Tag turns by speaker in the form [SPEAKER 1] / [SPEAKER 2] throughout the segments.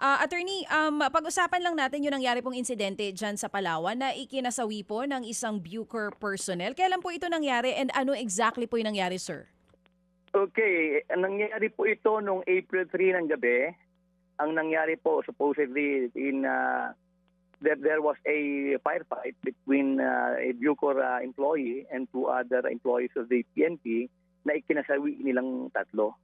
[SPEAKER 1] Attorney, pag-usapan lang natin yung nangyari pong insidente dyan sa Palawan na ikinasawi po ng isang Bucor personnel. Kailan po ito nangyari and ano exactly po yung nangyari, sir?
[SPEAKER 2] Okay, nangyari po ito noong April 3 ng gabi. Ang nangyari po supposedly there was a firefight between a Bucor employee and two other employees of the PNP na ikinasawi nilang tatlo.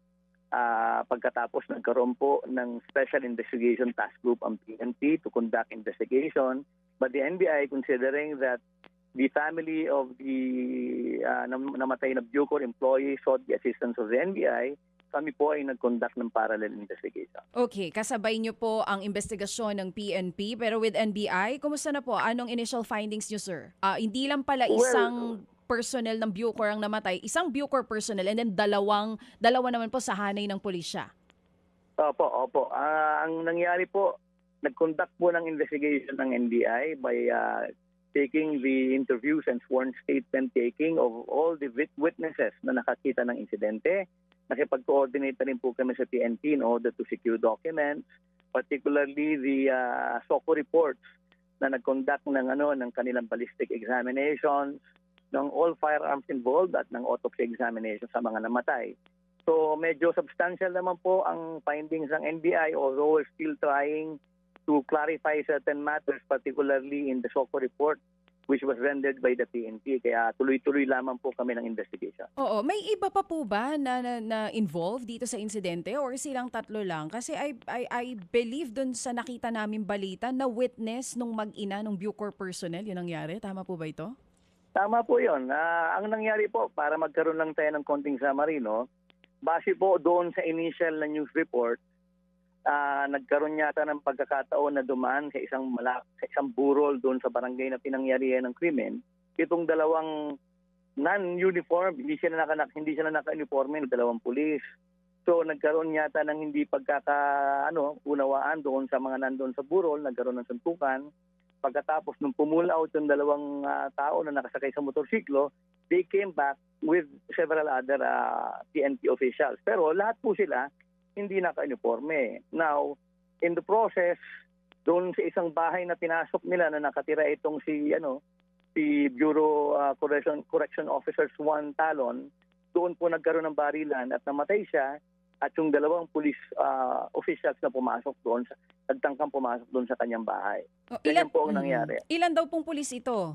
[SPEAKER 2] Pagkatapos nagkaroon po ng Special Investigation Task Group ang PNP to conduct investigation, but the NBI, considering that the family of the namatay na Bucor employee sought the assistance of the NBI, kami po ay nag-conduct ng parallel investigation.
[SPEAKER 1] Okay, kasabay niyo po ang investigasyon ng PNP pero with NBI, kumusta na po? Anong initial findings niyo, sir? Hindi lang pala
[SPEAKER 2] Well,
[SPEAKER 1] isang personnel ng Bucor ang namatay, isang Bucor personnel and then dalawa naman po sa hanay ng pulisya.
[SPEAKER 2] opo. Ang nangyari po, nag-conduct po ng investigation ng NBI by taking the interviews and sworn statement taking of all the witnesses na nakakita ng insidente. Nakipag-coordinate na rin po kami sa PNP in order to secure documents, particularly the SOCO reports na nag-conduct ng kanilang ballistic examinations, ng all firearms involved at ng autopsy examination sa mga namatay. So medyo substantial naman po ang findings ng NBI, although we're still trying to clarify certain matters, particularly in the SOCO report which was rendered by the PNP. Kaya tuloy-tuloy lamang po kami ng investigation.
[SPEAKER 1] Oo, may iba pa po ba na involved dito sa insidente or silang tatlo lang? Kasi I believe dun sa nakita namin balita na witness nung mag-ina nung Bucor personnel, yun nangyari. Tama po ba ito?
[SPEAKER 2] Tama po yun. Ang nangyari po, para magkaroon lang tayo ng konting summary, no? Base po doon sa initial na news report, nagkaroon yata ng pagkakataon na dumaan sa isang burol doon sa barangay na pinangyarihan ng krimen. Itong dalawang non-uniform, hindi sila naka-uniforme ng dalawang pulis. So nagkaroon yata ng hindi unawaan doon sa mga nandoon sa burol, nagkaroon ng suntukan. Pagkatapos nung pull out yung dalawang tao na nakasakay sa motorsiklo, they came back with several other PNP officials. Pero lahat po sila hindi naka-uniforme. Now, in the process, doon sa isang bahay na pinasok nila na nakatira itong si Bureau Correction Officers 1 Talon, doon po nagkaroon ng barilan at namatay siya at yung dalawang police officials na pumasok doon, nagtangkang pumasok doon sa kanyang bahay. Ganyan po ang nangyari.
[SPEAKER 1] Ilan daw pong pulis ito?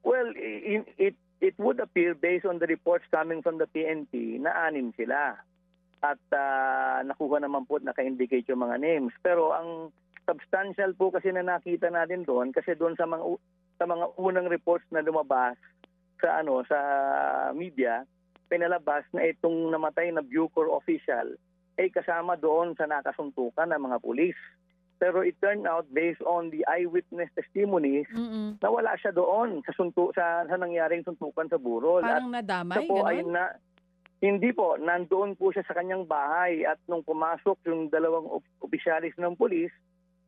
[SPEAKER 2] Well, it would appear based on the reports coming from the PNP na 6 sila. At nakuha naman po at naka-indicate yung mga names. Pero ang substantial po kasi na nakita natin doon, kasi doon sa mga unang reports na lumabas sa media, pinalabas na itong namatay na Bucor official ay kasama doon sa nakasuntukan ng mga pulis. Pero it turned out based on the eyewitness testimonies na wala siya doon sa nangyaring suntukan sa burol.
[SPEAKER 1] Parang
[SPEAKER 2] At
[SPEAKER 1] nadamay,
[SPEAKER 2] siya po ay
[SPEAKER 1] ganon?
[SPEAKER 2] hindi po, nandoon po siya sa kanyang bahay at nung pumasok yung dalawang opisyalis ng pulis,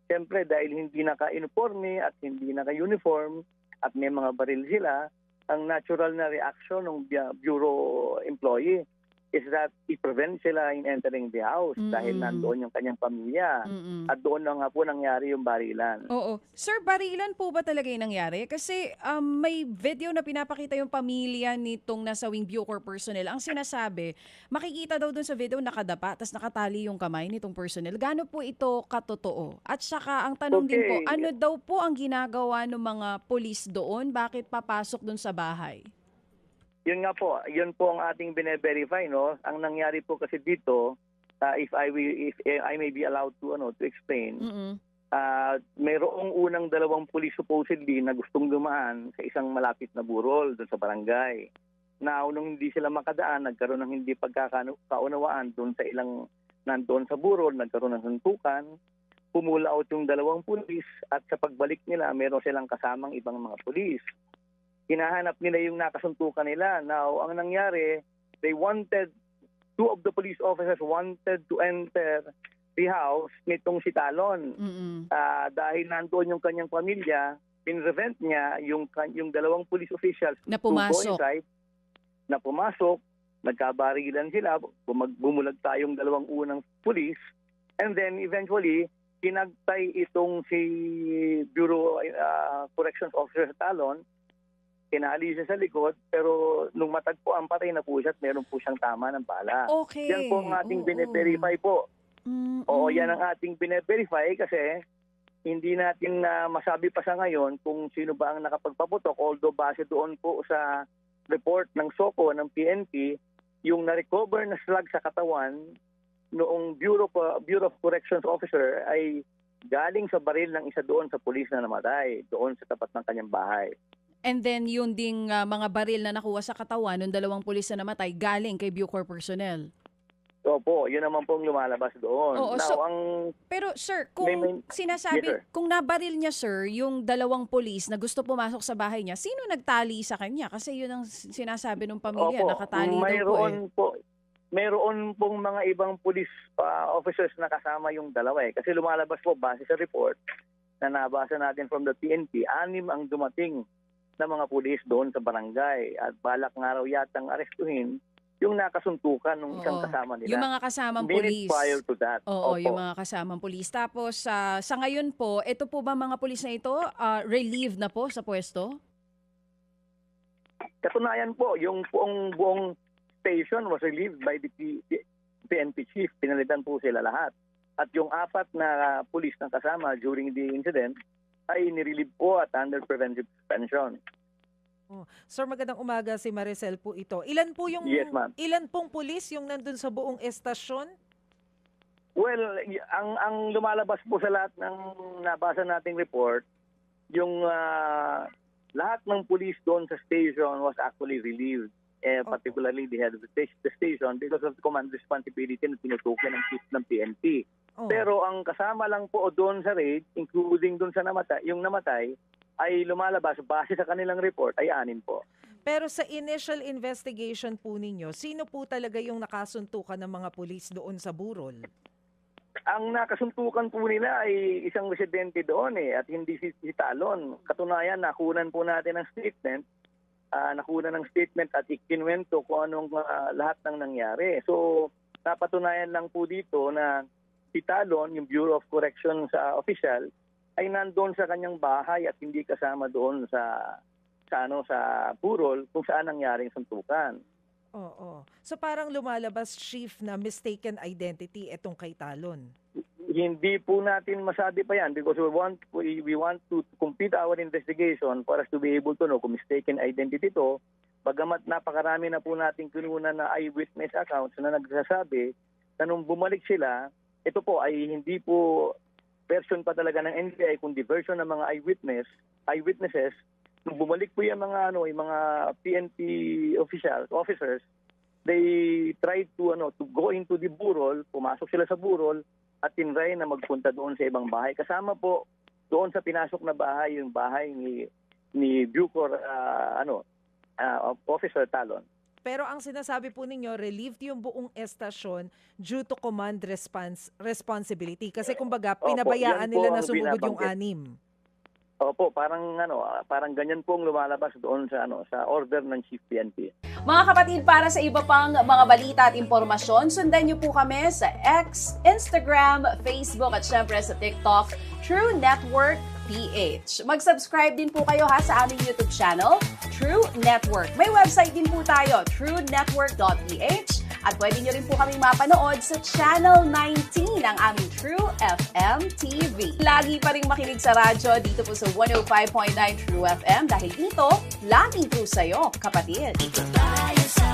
[SPEAKER 2] siyempre dahil hindi naka-uniforme at hindi naka-uniform at may mga baril sila, ang natural na reaction ng bureau employee is that i-prevent sila in entering the house dahil nandoon yung kanyang pamilya. At doon na nga po nangyari yung barilan.
[SPEAKER 1] Oo. Sir, barilan po ba talaga yung nangyari? Kasi may video na pinapakita yung pamilya nitong nasawing Bucor personnel. Ang sinasabi, makikita daw dun sa video nakadapa tapos nakatali yung kamay nitong personnel. Gaano po ito katotoo? At saka ang tanong din po,
[SPEAKER 2] Okay.
[SPEAKER 1] ano daw po ang ginagawa ng mga pulis doon? Bakit papasok dun sa bahay?
[SPEAKER 2] Yun nga po, yun po ang ating bine-verify, no? Ang nangyari po kasi dito, if I may be allowed to explain, mayroong unang dalawang police supposedly na gustong dumaan sa isang malapit na burol doon sa barangay. Now, nung hindi sila makadaan, nagkaroon ng hindi pagkakaunawaan doon sa ilang nandoon sa burol, nagkaroon ng suntukan, pumula out yung dalawang pulis at sa pagbalik nila, meron silang kasamang ibang mga pulis. Hinahanap nila yung nakasuntukan nila. Now, ang nangyari, two of the police officers wanted to enter the house nitong si Talon. Dahil nandoon yung kanyang pamilya, pinrevent niya yung dalawang police officials
[SPEAKER 1] Na
[SPEAKER 2] to go
[SPEAKER 1] pumasok.
[SPEAKER 2] inside, na pumasok, nagkabarilan sila, bumulag tayong dalawang unang pulis, And then eventually, kinagtay itong si Bureau Corrections Officer sa talon, kinali siya sa likod, pero nung matagpo ang patay na po siya at meron po siyang tama ng bala.
[SPEAKER 1] Okay.
[SPEAKER 2] Yan po ang ating
[SPEAKER 1] Oo.
[SPEAKER 2] bine-verify po. Oo,
[SPEAKER 1] Mm-mm.
[SPEAKER 2] yan ang ating bine-verify kasi hindi natin masabi pa sa ngayon kung sino ba ang nakapagpaputok, although base doon po sa report ng SOCO ng PNP, yung na-recover na slug sa katawan noong Bureau of Corrections Officer ay galing sa baril ng isa doon sa pulis na namatay, doon sa tapat ng kanyang bahay.
[SPEAKER 1] And then yun ding mga baril na nakuha sa katawan ng 2 pulis na namatay galing kay Bucor personnel.
[SPEAKER 2] Opo, yun naman pong lumalabas doon.
[SPEAKER 1] Oo,
[SPEAKER 2] Now,
[SPEAKER 1] so-
[SPEAKER 2] ang
[SPEAKER 1] Pero sir, kung
[SPEAKER 2] Yes,
[SPEAKER 1] sinasabi,
[SPEAKER 2] sir.
[SPEAKER 1] kung nabaril niya sir, yung 2 pulis na gusto pumasok sa bahay niya, sino nagtali sa kanya? Kasi yun ang sinasabi ng pamilya, nakatali daw po eh.
[SPEAKER 2] Mayroon pong mga ibang police officers na kasama yung dalawa eh. Kasi lumalabas po base sa report na nabasa natin from the PNP, 6 ang dumating na mga pulis doon sa barangay at balak nga raw yatang arestuhin yung nakasuntukan ng isang
[SPEAKER 1] Oo.
[SPEAKER 2] kasama nila.
[SPEAKER 1] Yung mga kasamang
[SPEAKER 2] Minutes
[SPEAKER 1] pulis.
[SPEAKER 2] prior to that.
[SPEAKER 1] Oo,
[SPEAKER 2] Opo.
[SPEAKER 1] yung mga kasamang pulis. Tapos sa ngayon po, ito po ba mga pulis na ito, relieved na po sa pwesto?
[SPEAKER 2] Katunayan po, yung buong station was relieved by the PNP chief. Pinalitan po sila lahat. At yung 4 na pulis na kasama during the incident ay nirelieve po at under preventive suspension.
[SPEAKER 3] Oh. Sir, magandang umaga, si Maricel po ito. Ilan po yung
[SPEAKER 2] Yes, ma'am.
[SPEAKER 3] ilan pong pulis yung nandun sa buong estasyon?
[SPEAKER 2] Well, ang lumalabas po sa lahat ng nabasa nating report, yung lahat ng police doon sa station was actually relieved. Particularly the head of the station because of the command responsibility na tinutukoy ng chief ng PNP.
[SPEAKER 3] Oh.
[SPEAKER 2] Pero ang kasama lang po doon sa raid, including doon sa yung namatay, ay lumalabas base sa kanilang report ay 6 po.
[SPEAKER 3] Pero sa initial investigation po ninyo, sino po talaga yung nakasuntukan ng mga pulis doon sa burol?
[SPEAKER 2] Ang nakasuntukan po nila ay isang residente doon at hindi si Talon. Katunayan, nakunan po natin ng statement. Nakunan ng statement at ikinwento kung anong lahat ng nangyari. So, napatunayan lang po dito na si Talon, yung Bureau of Corrections official, ay nandoon sa kanyang bahay at hindi kasama doon sa burol kung saan nangyaring suntukan.
[SPEAKER 3] Oo. So parang lumalabas, Chief, na mistaken identity etong kay Talon.
[SPEAKER 2] Hindi po natin masabi pa yan because we want to complete our investigation for us to be able to know kung mistaken identity to. Bagamat napakarami na po nating kinunan na eyewitness accounts na nagsasabi na nung bumalik sila, ito po ay hindi po version pa talaga ng NBI kundi version ng mga eyewitnesses. Nung bumalik po yung mga PNP officers, they tried to go into the burol, pumasok sila sa burol at tinry na magpunta doon sa ibang bahay. Kasama po doon sa pinasok na bahay, yung bahay ni Bucor Officer Talon.
[SPEAKER 3] Pero ang sinasabi po ninyo, relieved yung buong estasyon due to command responsibility. Kasi kumbaga,
[SPEAKER 2] Opo,
[SPEAKER 3] pinabayaan
[SPEAKER 2] yan po
[SPEAKER 3] nila
[SPEAKER 2] ang
[SPEAKER 3] na sumugod yung
[SPEAKER 2] binabanggit.
[SPEAKER 3] 6.
[SPEAKER 2] Opo, parang ganyan pong lumalabas doon sa order ng Chief PNP.
[SPEAKER 4] Mga kapatid, para sa iba pang mga balita at impormasyon, sundan niyo po kami sa X, Instagram, Facebook at syempre sa TikTok, True Network PH. Mag-subscribe din po kayo sa aming YouTube channel, True Network. May website din po tayo, truenetwork.ph at pwede niyo rin po kaming mapanood sa Channel 19 ng aming True FM TV. Lagi pa rin makinig sa radyo dito po sa 105.9 True FM dahil dito, laging true sa'yo, kapatid.
[SPEAKER 5] Dito tayo sa